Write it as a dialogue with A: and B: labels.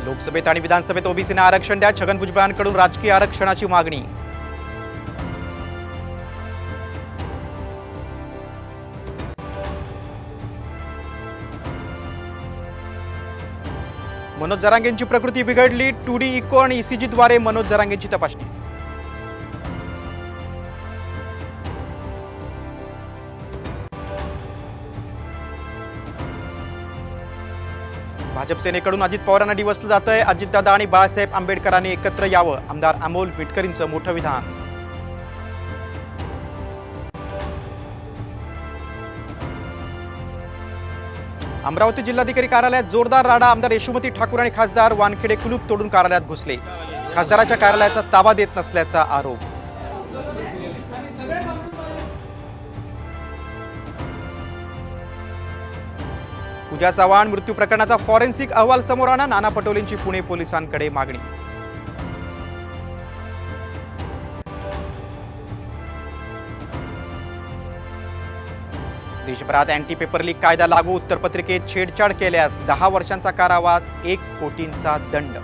A: लोकसभेत आणि विधानसभेत ओबीसींना आरक्षण द्या, छगन भुजबळांकडून राजकीय आरक्षणाची मागणी. मनोज जरांगेंची प्रकृती बिघडली, 2D इको आणि ईसीजीद्वारे मनोज जरांगेंची तपासणी. भाजप सेनेकडून अजित पवारांना डिवचलं जातंय. अजितदादा आणि बाळासाहेब आंबेडकरांनी एकत्र यावं, आमदार अमोल मिटकरींचं मोठं विधान. अमरावती जिल्हाधिकारी कार्यालयात जोरदार राडा, आमदार यशोमती ठाकूर आणि खासदार वानखेडे कुलूप तोडून कार्यालयात घुसले. खासदाराच्या कार्यालयाचा ताबा देत नसल्याचा आरोप. पूजा चव्हाण मृत्यू प्रकरणाचा फॉरेन्सिक अहवाल समोर आणा, नाना पटोलेंची पुणे पोलिसांकडे मागणी. देशभरात अँटी पेपर लीक कायदा लागू, उत्तरपत्रिकेत छेडछाड केल्यास 10 वर्षांचा कारावास, 1 कोटींचा दंड.